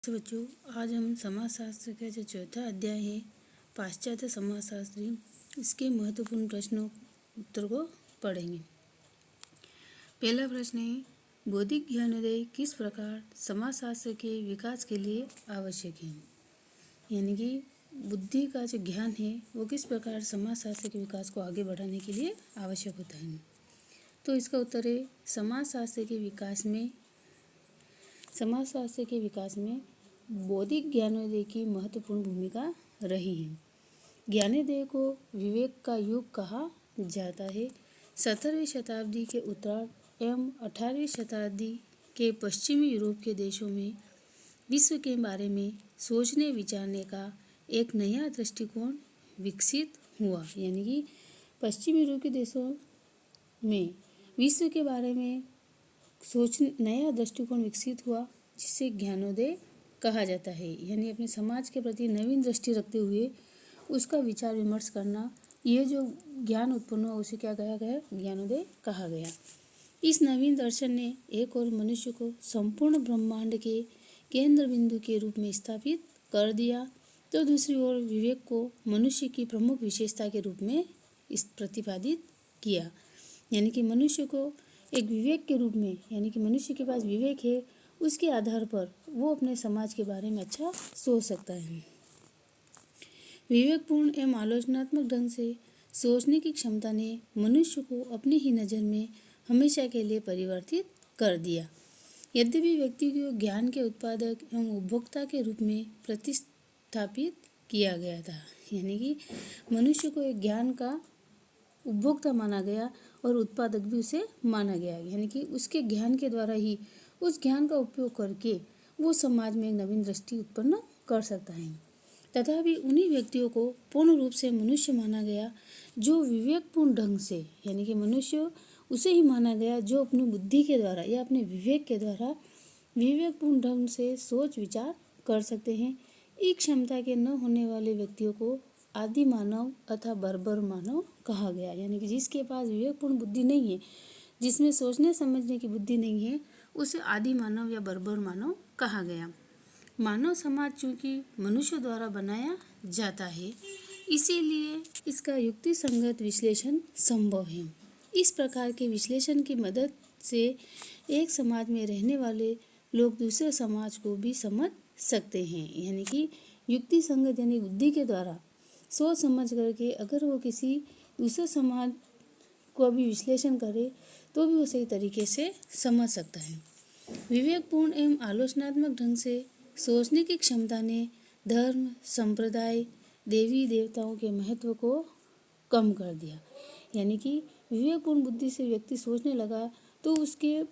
तो बच्चों, आज हम समाजशास्त्र का जो चौथा अध्याय है पाश्चात्य समाजशास्त्री, इसके महत्वपूर्ण प्रश्नों उत्तर को पढ़ेंगे। पहला प्रश्न है, बौद्धिक ज्ञानोदय किस प्रकार समाजशास्त्र के विकास के लिए आवश्यक है। यानी कि बुद्धि का जो ज्ञान है वो किस प्रकार समाजशास्त्र के विकास को आगे बढ़ाने के लिए आवश्यक होता है। तो इसका उत्तर है, समाजशास्त्र के विकास में बौद्धिक ज्ञानोदय की महत्वपूर्ण भूमिका रही है। ज्ञानोदय को विवेक का युग कहा जाता है। 17वीं शताब्दी के उत्तरार्ध एवं 18वीं शताब्दी के पश्चिमी यूरोप के देशों में विश्व के बारे में सोचने विचारने का एक नया दृष्टिकोण विकसित हुआ। यानी कि पश्चिमी यूरोप के देशों में विश्व के बारे में नया दृष्टिकोण विकसित हुआ, जिसे ज्ञानोदय कहा जाता है। यानी अपने समाज के प्रति नवीन दृष्टि रखते हुए उसका विचार विमर्श करना, ये जो ज्ञान उत्पन्न हुआ उसे क्या कहा गया, ज्ञानोदय कहा गया। इस नवीन दर्शन ने एक और मनुष्य को संपूर्ण ब्रह्मांड के केंद्र बिंदु के रूप में स्थापित कर दिया, तो दूसरी ओर विवेक को मनुष्य की प्रमुख विशेषता के रूप में प्रतिपादित किया। यानी कि मनुष्य को एक विवेक के रूप में, यानी कि मनुष्य के पास विवेक है, उसके आधार पर वो अपने समाज के बारे में अच्छा सोच सकता है। विवेकपूर्ण एवं आलोचनात्मक ढंग से सोचने की क्षमता ने मनुष्य को अपनी ही नज़र में हमेशा के लिए परिवर्तित कर दिया। यद्यपि व्यक्ति को ज्ञान के उत्पादक एवं उपभोक्ता के रूप में प्रतिस्थापित किया गया था। यानी कि मनुष्य को एक ज्ञान का उपभोक्ता माना गया और उत्पादक भी उसे माना गया। यानी कि उसके ज्ञान के द्वारा ही, उस ज्ञान का उपयोग करके वो समाज में एक नवीन दृष्टि उत्पन्न कर सकता है। तथापि उन्हीं व्यक्तियों को पूर्ण रूप से मनुष्य माना गया जो विवेकपूर्ण ढंग से, यानी कि मनुष्य उसे ही माना गया जो अपनी बुद्धि के द्वारा या अपने विवेक के द्वारा विवेकपूर्ण ढंग से सोच विचार कर सकते हैं। इस क्षमता के न होने वाले व्यक्तियों को आदि मानव अथवा बर्बर मानव कहा गया। यानी कि जिसके पास विवेकपूर्ण बुद्धि नहीं है, जिसमें सोचने समझने की बुद्धि नहीं है, उसे आदि मानव या बर्बर मानव कहा गया। मानव समाज चूंकि मनुष्य द्वारा बनाया जाता है, इसीलिए इसका युक्ति संगत विश्लेषण संभव है। इस प्रकार के विश्लेषण की मदद से एक समाज में रहने वाले लोग दूसरे समाज को भी समझ सकते हैं। यानी कि युक्ति संगत यानी बुद्धि के द्वारा सोच समझ करके अगर वो किसी दूसरे समाज को भी विश्लेषण करे तो भी वो सही तरीके से समझ सकता है। विवेकपूर्ण एवं आलोचनात्मक ढंग से सोचने की क्षमता ने धर्म, संप्रदाय, देवी देवताओं के महत्व को कम कर दिया। यानी कि विवेकपूर्ण बुद्धि से व्यक्ति सोचने लगा तो उसके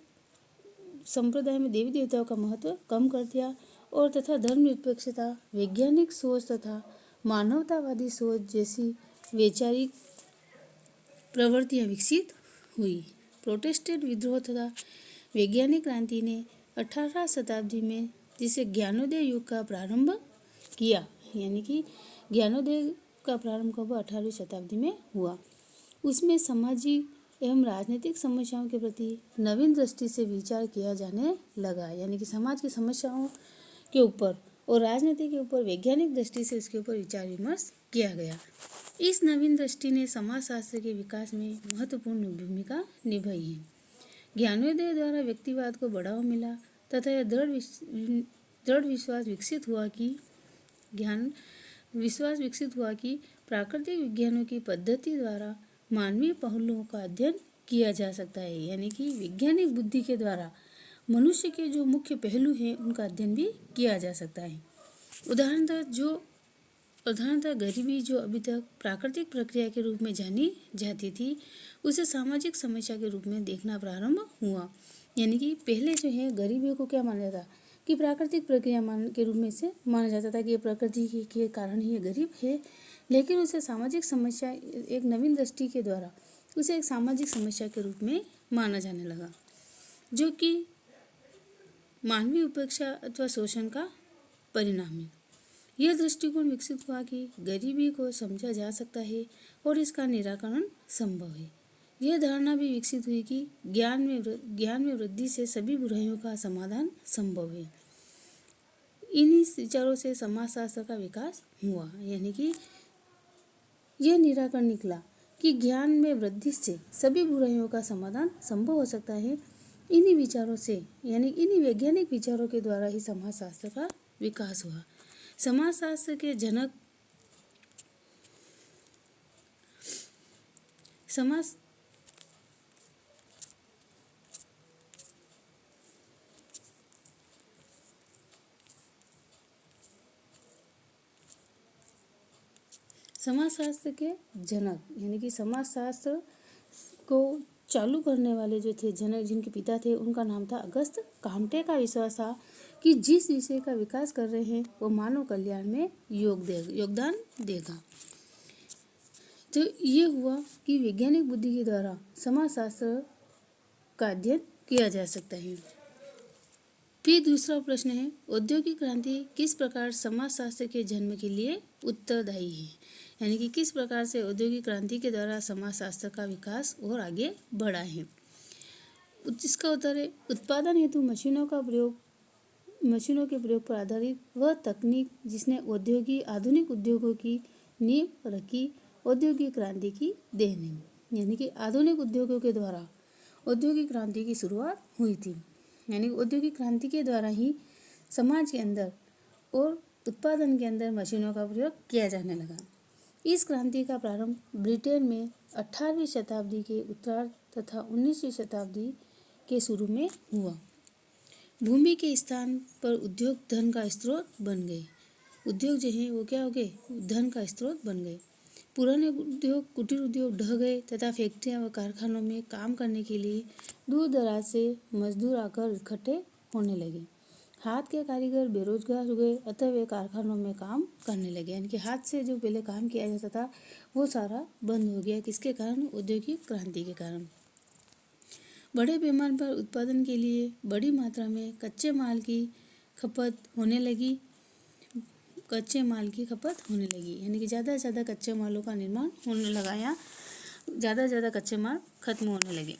संप्रदाय में देवी देवताओं का महत्व कम कर दिया, और तथा धर्मनिरपेक्षता, वैज्ञानिक सोच तथा मानवतावादी सोच जैसी वैचारिक प्रवृत्तियां विकसित हुई। प्रोटेस्टेंट विद्रोह तथा वैज्ञानिक क्रांति ने 18 शताब्दी में जिसे ज्ञानोदय युग का प्रारंभ किया। यानी कि ज्ञानोदय का प्रारंभ कब 18वीं शताब्दी में हुआ। उसमें सामाजिक एवं राजनीतिक समस्याओं के प्रति नवीन दृष्टि से विचार किया जाने लगा। यानी कि समाज की समस्याओं के ऊपर और राजनीति के ऊपर वैज्ञानिक दृष्टि से इसके ऊपर विचार विमर्श किया गया। इस नवीन दृष्टि ने समाजशास्त्र के विकास में महत्वपूर्ण भूमिका निभाई है। ज्ञानोदय द्वारा व्यक्तिवाद को बढ़ावा मिला तथा यह दृढ़ विश्वास विकसित हुआ कि प्राकृतिक विज्ञानों की पद्धति द्वारा मानवीय पहलुओं का अध्ययन किया जा सकता है। यानी कि वैज्ञानिक बुद्धि के द्वारा मनुष्य के जो मुख्य पहलू हैं उनका अध्ययन भी किया जा सकता है। उदाहरणतः गरीबी जो अभी तक प्राकृतिक प्रक्रिया के रूप में जानी जाती थी, उसे सामाजिक समस्या के रूप में देखना प्रारंभ हुआ। यानी कि पहले जो है गरीबी को क्या माना जाता कि प्राकृतिक प्रक्रिया के रूप में से माना जाता था कि ये प्रकृति के कारण ही ये गरीब है, लेकिन उसे सामाजिक समस्या, एक नवीन दृष्टि के द्वारा उसे एक सामाजिक समस्या के रूप में माना जाने लगा, जो कि मानवीय उपेक्षा अथवा शोषण का परिणाम है। यह दृष्टिकोण विकसित हुआ कि गरीबी को समझा जा सकता है और इसका निराकरण संभव है। यह धारणा भी विकसित हुई कि ज्ञान में वृद्धि से सभी बुराइयों का समाधान संभव है। इन्हीं विचारों से समाजशास्त्र का विकास हुआ। यानी कि यह निराकरण निकला कि ज्ञान में वृद्धि से सभी बुराइयों का समाधान संभव हो सकता है। इन्हीं विचारों से यानी इन्हीं वैज्ञानिक विचारों के द्वारा ही समाजशास्त्र का विकास हुआ। समाजशास्त्र के जनक समाज समाजशास्त्र के जनक यानी कि समाजशास्त्र को चालू करने वाले जो थे जनक, जिनके पिता थे, उनका नाम था अगस्त काम्टे। का विश्वास था कि जिस विषय का विकास कर रहे हैं वो मानव कल्याण में योगदान देगा। तो ये हुआ कि वैज्ञानिक बुद्धि के द्वारा समाजशास्त्र का अध्ययन किया जा सकता है। फिर दूसरा प्रश्न है, औद्योगिक क्रांति किस प्रकार समाजशास्त्र के जन्म के लिए उत्तरदायी है। यानी कि किस प्रकार से औद्योगिक क्रांति के द्वारा समाजशास्त्र का विकास और आगे बढ़ा है। इसका उत्तर है, उत्पादन हेतु मशीनों के प्रयोग पर आधारित वह तकनीक जिसने आधुनिक उद्योगों की नींव रखी औद्योगिक क्रांति की देन है। यानी कि आधुनिक उद्योगों के द्वारा औद्योगिक क्रांति की शुरुआत हुई थी। यानी औद्योगिक क्रांति के द्वारा ही समाज के अंदर और उत्पादन के अंदर मशीनों का प्रयोग किया जाने लगा। इस क्रांति का प्रारंभ ब्रिटेन में 18वीं शताब्दी के उत्तरार्ध तथा 19वीं शताब्दी के शुरू में हुआ। भूमि के स्थान पर उद्योग धन का स्रोत बन गए। उद्योग जो है वो क्या हो गए, धन का स्रोत बन गए। पुराने उद्योग कुटीर उद्योग ढह गए तथा फैक्ट्रियां व कारखानों में काम करने के लिए दूर दराज से मजदूर आकर इकट्ठे होने लगे। हाथ के कारीगर बेरोजगार हुए अतः वे कारखानों में काम करने लगे। यानी कि हाथ से जो पहले काम किया जाता था वो सारा बंद हो गया। किसके कारण? औद्योगिक क्रांति के कारण। बड़े पैमाने पर उत्पादन के लिए बड़ी मात्रा में कच्चे माल की खपत होने लगी। यानी कि ज़्यादा से ज़्यादा कच्चे मालों का निर्माण होने लगा या ज़्यादा से ज़्यादा कच्चे माल खत्म होने लगे।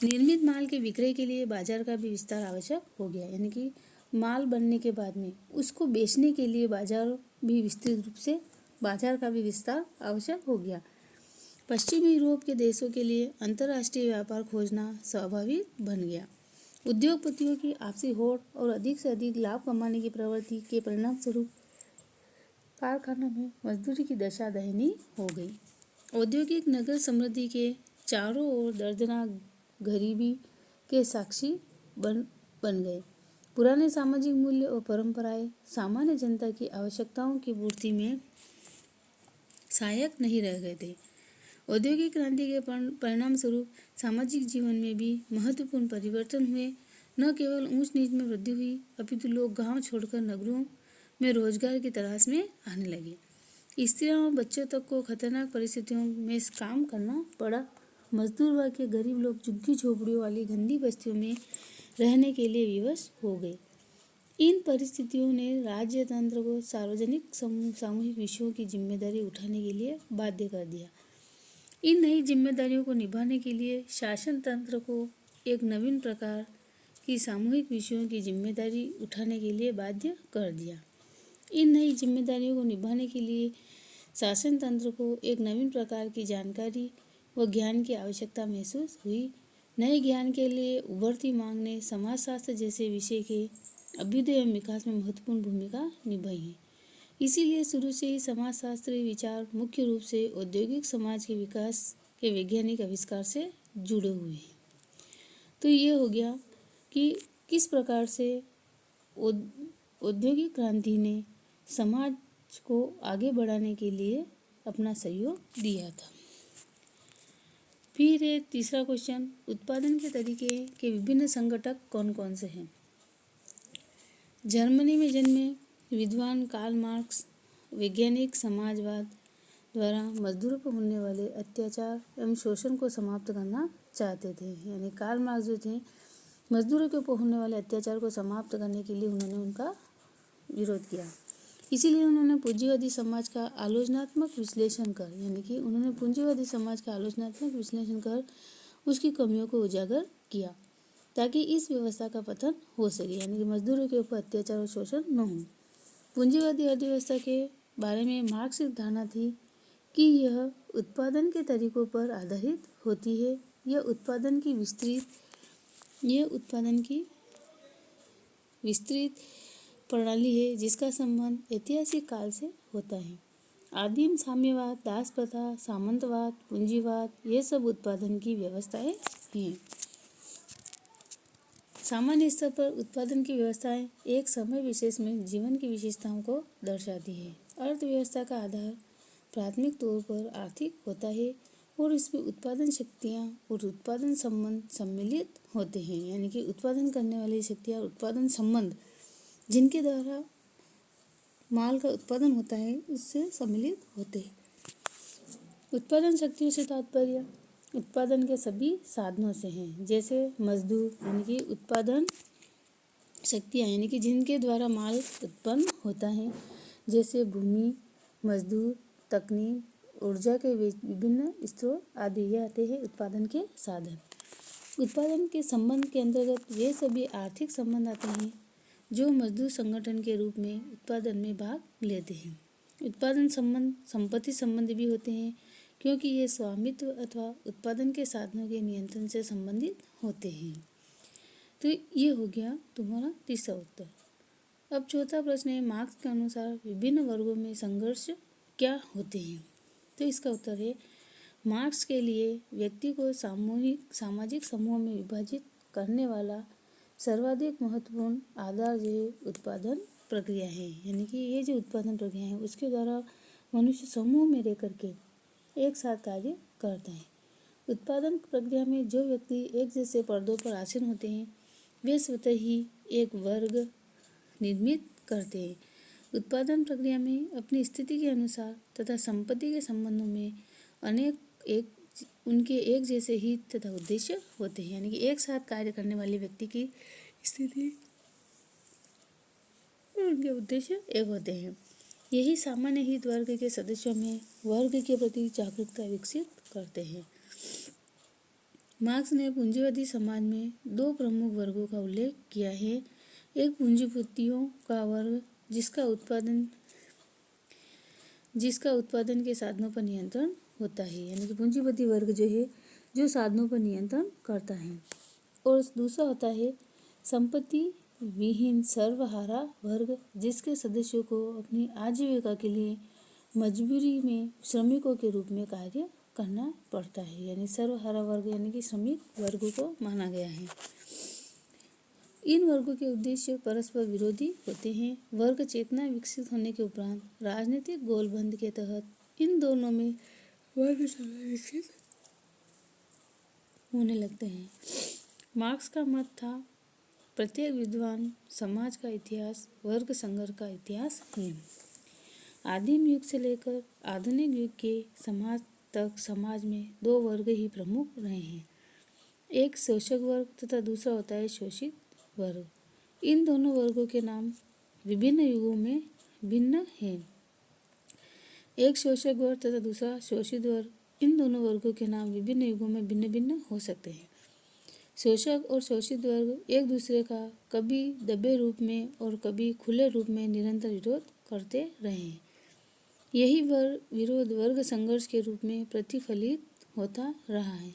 निर्मित माल के विक्रय के लिए बाजार का भी विस्तार आवश्यक हो गया। यानी कि माल बनने के बाद में उसको बेचने के लिए बाजार का भी विस्तार आवश्यक हो गया। पश्चिमी यूरोप के देशों के लिए अंतर्राष्ट्रीय व्यापार खोजना स्वाभाविक बन गया। उद्योगपतियों की आपसी होड़ और अधिक से अधिक लाभ कमाने की प्रवृत्ति के परिणाम स्वरूप कारखानों में मजदूरी की दशा दयनीय हो गई। औद्योगिक नगर समृद्धि के चारों ओर दर्दनाक गरीबी के साक्षी बन गए। पुराने सामाजिक मूल्य और परंपराएं सामान्य जनता की आवश्यकताओं की पूर्ति में सहायक नहीं रह गए थे। औद्योगिक क्रांति के परिणाम स्वरूप सामाजिक जीवन में भी महत्वपूर्ण परिवर्तन हुए। न केवल ऊंच नीच में वृद्धि हुई अपितु लोग गांव छोड़कर नगरों में रोजगार की तलाश में आने लगे। स्त्रियों और बच्चों तक को खतरनाक परिस्थितियों में काम करना पड़ा। मजदूर वर्ग के गरीब लोग झुग्गी झोपड़ियों वाली गंदी बस्तियों में रहने के लिए विवश हो गए। इन परिस्थितियों ने राज्य तंत्र को सार्वजनिक सामूहिक विषयों की जिम्मेदारी उठाने के लिए बाध्य कर दिया। इन नई जिम्मेदारियों को निभाने के लिए शासन तंत्र को एक नवीन प्रकार की सामूहिक विषयों की जिम्मेदारी उठाने के लिए बाध्य कर दिया। इन नई जिम्मेदारियों को निभाने के लिए शासन तंत्र को एक नवीन प्रकार की जानकारी व ज्ञान की आवश्यकता महसूस हुई। नए ज्ञान के लिए उभरती मांग ने समाजशास्त्र जैसे विषय के अभ्युदय एवं विकास में महत्वपूर्ण भूमिका निभाई है। इसीलिए शुरू से ही समाजशास्त्रीय विचार मुख्य रूप से औद्योगिक समाज के विकास के वैज्ञानिक आविष्कार से जुड़े हुए हैं। तो ये हो गया कि किस प्रकार से औद्योगिक क्रांति ने समाज को आगे बढ़ाने के लिए अपना सहयोग दिया था। फिर एक तीसरा क्वेश्चन, उत्पादन के तरीके के विभिन्न संगठक कौन कौन से हैं। जर्मनी में जन्मे विद्वान कार्ल मार्क्स वैज्ञानिक समाजवाद द्वारा मजदूरों पर होने वाले अत्याचार एवं शोषण को समाप्त करना चाहते थे। यानी कार्ल मार्क्स जो थे मजदूरों के ऊपर होने वाले अत्याचार को समाप्त करने के लिए उन्होंने उनका विरोध किया। इसीलिए उन्होंने पूंजीवादी समाज का आलोचनात्मक विश्लेषण कर उसकी कमियों को उजागर किया ताकि इस व्यवस्था का पतन हो सके। यानी कि मजदूरों के ऊपर अत्याचार और शोषण न हो। पूंजीवादी अर्थव्यवस्था के बारे में मार्क्स की धारणा थी कि यह उत्पादन के तरीकों पर आधारित होती है। यह उत्पादन की विस्तृत प्रणाली है जिसका संबंध ऐतिहासिक काल से होता है। आदिम साम्यवाद, दास प्रथा, सामंतवाद, पूंजीवाद, ये सब उत्पादन की व्यवस्थाएं हैं। सामान्य स्तर पर उत्पादन की व्यवस्थाएं एक समय विशेष में जीवन की विशेषताओं को दर्शाती है। अर्थव्यवस्था का आधार प्राथमिक तौर पर आर्थिक होता है और इसमें उत्पादन शक्तियाँ और उत्पादन संबंध सम्मिलित होते हैं, यानी कि उत्पादन करने वाली शक्तियाँ और उत्पादन संबंध जिनके द्वारा माल का उत्पादन होता है उससे सम्मिलित होते हैं। उत्पादन शक्तियों से तात्पर्य उत्पादन के सभी साधनों से हैं, जैसे मजदूर यानी कि उत्पादन शक्तियाँ यानी कि जिनके द्वारा माल उत्पन्न होता है, जैसे भूमि, मजदूर, तकनीक, ऊर्जा के विभिन्न स्रोत आदि, ये आते हैं उत्पादन के साधन। उत्पादन के संबंध के अंतर्गत वे सभी आर्थिक संबंध आते हैं जो मजदूर संगठन के रूप में उत्पादन में भाग लेते हैं। उत्पादन संबंध संपत्ति संबंधी भी होते हैं क्योंकि ये स्वामित्व अथवा उत्पादन के साधनों के नियंत्रण से संबंधित होते हैं। तो ये हो गया तुम्हारा तीसरा उत्तर। अब चौथा प्रश्न है, मार्क्स के अनुसार विभिन्न वर्गों में संघर्ष क्या होते हैं? तो इसका उत्तर है, मार्क्स के लिए व्यक्ति को सामाजिक समूहों में विभाजित करने वाला सर्वाधिक महत्वपूर्ण आधार जो है उत्पादन प्रक्रिया है, यानी कि ये जो उत्पादन प्रक्रिया है उसके द्वारा मनुष्य समूह में रह करके एक साथ कार्य करता है। उत्पादन प्रक्रिया में जो व्यक्ति एक जैसे पर्दों पर आसीन होते हैं वे स्वतः ही एक वर्ग निर्मित करते हैं। उत्पादन प्रक्रिया में अपनी स्थिति के अनुसार तथा संपत्ति के संबंधों में उनके एक जैसे हित तथा उद्देश्य होते हैं, यानी कि एक साथ कार्य करने वाले व्यक्ति की स्थिति और उनके उद्देश्य एक होते हैं। यही सामान्य हित वर्ग के सदस्यों में वर्ग के प्रति जागरूकता विकसित करते हैं। मार्क्स ने पूंजीवादी समाज में दो प्रमुख वर्गों का उल्लेख किया है। एक पूंजीपतियों का वर्ग जिसका उत्पादन के साधनों पर नियंत्रण होता है, यानी कि पूंजीपति वर्ग जो है जो साधनों पर नियंत्रण करता है। और दूसरा होता है संपत्ति विहीन सर्वहारा वर्ग, जिसके सदस्यों को अपनी आजीविका के लिए मजबूरी में श्रमिकों के रूप में कार्य करना पड़ता है, यानी सर्वहारा वर्ग यानी कि श्रमिक वर्गों को माना गया है। इन वर्गों के उद्देश्य परस्पर विरोधी होते हैं। वर्ग चेतना विकसित होने के उपरांत राजनीतिक गोलबंद के तहत इन दोनों में वर्ग समन्वय विकसित होने लगते हैं। मार्क्स का मत था, प्रत्येक विद्वान समाज का इतिहास वर्ग संघर्ष का इतिहास है। आदिम युग से लेकर आधुनिक युग के समाज तक समाज में दो वर्ग ही प्रमुख रहे हैं, एक शोषक वर्ग तथा दूसरा होता है शोषित वर्ग। इन दोनों वर्गों के नाम विभिन्न युगों में भिन्न हैं। एक शोषक वर्ग तथा दूसरा शोषित वर्ग, इन दोनों वर्गों के नाम विभिन्न युगों में भिन्न भिन्न हो सकते हैं। शोषक और शोषित वर्ग एक दूसरे का कभी दबे रूप में और कभी खुले रूप में निरंतर विरोध करते रहे हैं। यही विरोध वर्ग संघर्ष के रूप में प्रतिफलित होता रहा है।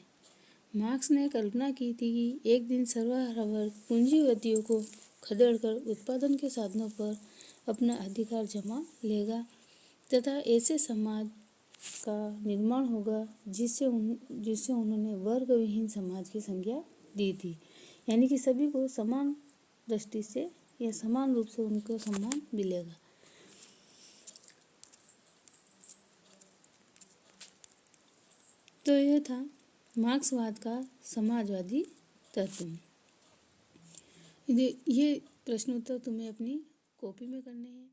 मार्क्स ने कल्पना की थी कि एक दिन सर्वहारा वर्ग पूंजीपतियों को खदेड़कर उत्पादन के साधनों पर अपना अधिकार जमा लेगा तथा ऐसे समाज का निर्माण होगा जिससे उन्होंने वर्ग विहीन समाज की संज्ञा दी थी, यानी कि सभी को समान दृष्टि से या समान रूप से उनको सम्मान मिलेगा। तो यह था मार्क्सवाद का समाजवादी तत्व। ये प्रश्नोत्तर तुम्हें अपनी कॉपी में करने हैं।